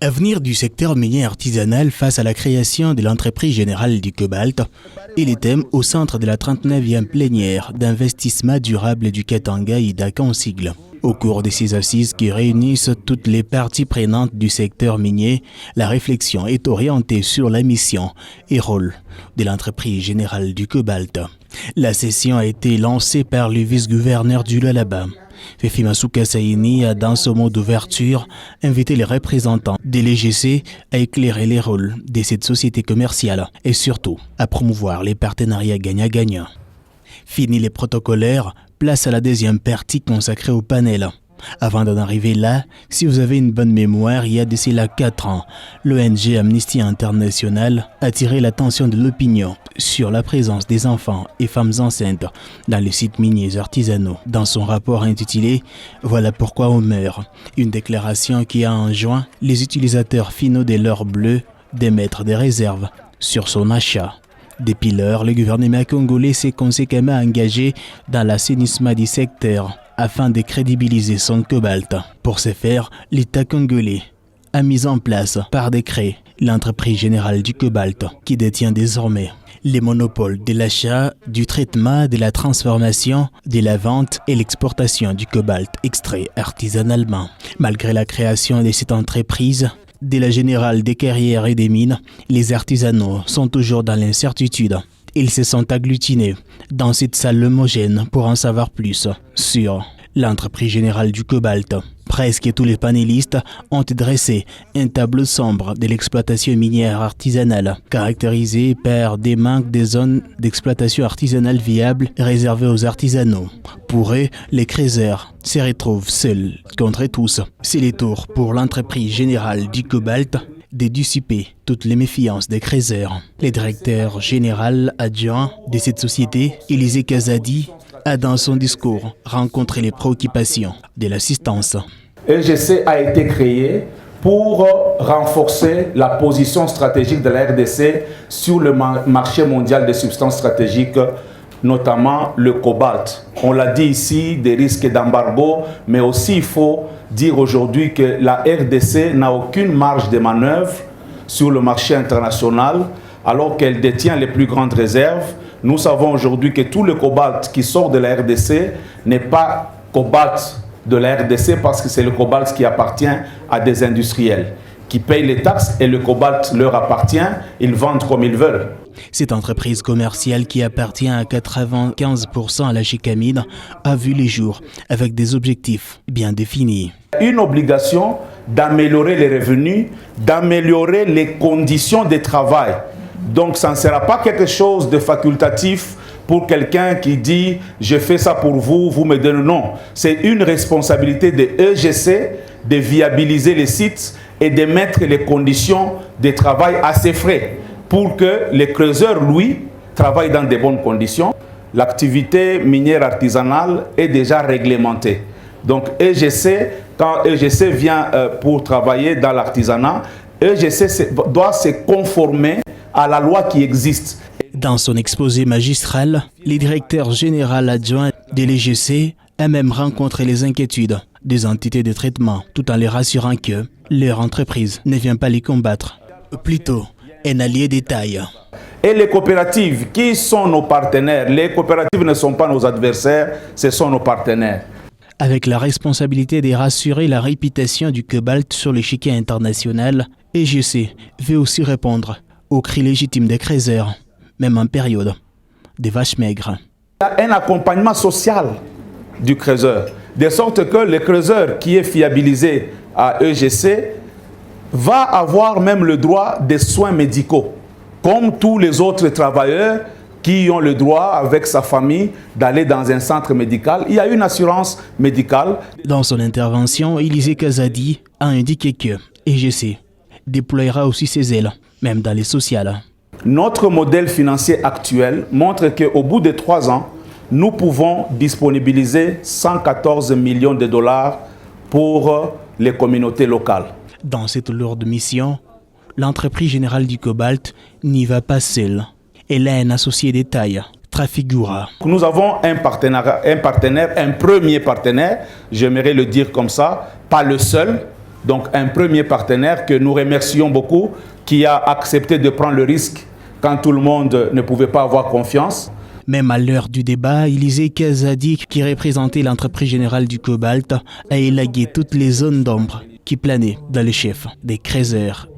Avenir du secteur minier artisanal face à la création de l'entreprise générale du cobalt est le thème au centre de la 39e plénière d'investissement durable du Katanga IDACA en sigle. Au cours de ces assises qui réunissent toutes les parties prenantes du secteur minier, la réflexion est orientée sur la mission et rôle de l'entreprise générale du cobalt. La session a été lancée par le vice-gouverneur du Lualaba. Fefi Masuka Saini a, dans ce mot d'ouverture, invité les représentants de l'EGC à éclairer les rôles de cette société commerciale et surtout à promouvoir les partenariats gagnant-gagnant. Fini les protocolaires, place à la deuxième partie consacrée au panel. Avant d'en arriver là, si vous avez une bonne mémoire, il y a d'ici là 4 ans, l'ONG Amnesty International a attiré l'attention de l'opinion sur la présence des enfants et femmes enceintes dans les sites miniers artisanaux. Dans son rapport intitulé « Voilà pourquoi on meurt », une déclaration qui a enjoint les utilisateurs finaux de l'or bleu d'émettre des réserves sur son achat. Depuis lors, le gouvernement congolais s'est conséquemment engagé dans l'assainissement du secteur afin de crédibiliser son cobalt. Pour ce faire, l'État congolais a mis en place par décret l'entreprise générale du cobalt qui détient désormais les monopoles de l'achat, du traitement, de la transformation, de la vente et l'exportation du cobalt extrait artisanalement. Malgré la création de cette entreprise, de la générale des carrières et des mines, les artisanaux sont toujours dans l'incertitude. Ils se sont agglutinés dans cette salle homogène pour en savoir plus sur l'entreprise générale du cobalt. Presque tous les panélistes ont dressé un tableau sombre de l'exploitation minière artisanale, caractérisé par des manques de zones d'exploitation artisanale viables réservées aux artisanaux. Pour eux, les creuseurs se retrouvent seuls contre tous. C'est le tour pour l'entreprise générale du cobalt de dissiper toutes les méfiances des creuseurs. Le directeur général adjoint de cette société, Élisée Kazadi, a dans son discours rencontré les préoccupations de l'assistance. EGC a été créé pour renforcer la position stratégique de la RDC sur le marché mondial des substances stratégiques, notamment le cobalt. On l'a dit ici, des risques d'embargo, mais aussi il faut dire aujourd'hui que la RDC n'a aucune marge de manœuvre sur le marché international alors qu'elle détient les plus grandes réserves. Nous savons aujourd'hui que tout le cobalt qui sort de la RDC n'est pas cobalt de la RDC parce que c'est le cobalt qui appartient à des industriels qui payent les taxes et le cobalt leur appartient, ils vendent comme ils veulent. Cette entreprise commerciale qui appartient à 95% à la Chicamide a vu les jours avec des objectifs bien définis. Une obligation d'améliorer les revenus, d'améliorer les conditions de travail. Donc ça ne sera pas quelque chose de facultatif pour quelqu'un qui dit « je fais ça pour vous, vous me donnez ». Non, c'est une responsabilité de EGC de viabiliser les sites et de mettre les conditions de travail à ses frais pour que les creuseurs, lui, travaillent dans de bonnes conditions. L'activité minière artisanale est déjà réglementée. Donc EGC, quand EGC vient pour travailler dans l'artisanat, EGC doit se conformer à la loi qui existe. Dans son exposé magistral, le directeur général adjoint de l'EGC a même rencontré les inquiétudes des entités de traitement, tout en les rassurant que leur entreprise ne vient pas les combattre, plutôt un allié de taille. Et les coopératives, qui sont nos partenaires? Les coopératives ne sont pas nos adversaires, ce sont nos partenaires. Avec la responsabilité de rassurer la réputation du cobalt sur l'échiquier international, EGC veut aussi répondre aux cris légitimes des creuseurs, même en période des vaches maigres. Il y a un accompagnement social du creuseur, de sorte que le creuseur qui est fiabilisé à EGC va avoir même le droit des soins médicaux, comme tous les autres travailleurs qui ont le droit, avec sa famille, d'aller dans un centre médical. Il y a une assurance médicale. Dans son intervention, Élisée Kazadi a indiqué que EGC déploiera aussi ses ailes, même dans les sociales. Notre modèle financier actuel montre qu'au bout de 3 ans, nous pouvons disponibiliser 114 millions de dollars pour les communautés locales. Dans cette lourde mission, l'entreprise générale du cobalt n'y va pas seule. Elle a un associé de taille, Trafigura. Nous avons un partenaire, un premier partenaire, j'aimerais le dire comme ça, pas le seul, Donc un premier partenaire que nous remercions beaucoup, qui a accepté de prendre le risque quand tout le monde ne pouvait pas avoir confiance. Même à l'heure du débat, Élisée Kazadik, qui représentait l'entreprise générale du cobalt, a élagué toutes les zones d'ombre qui planaient dans le chef des Crézeurs.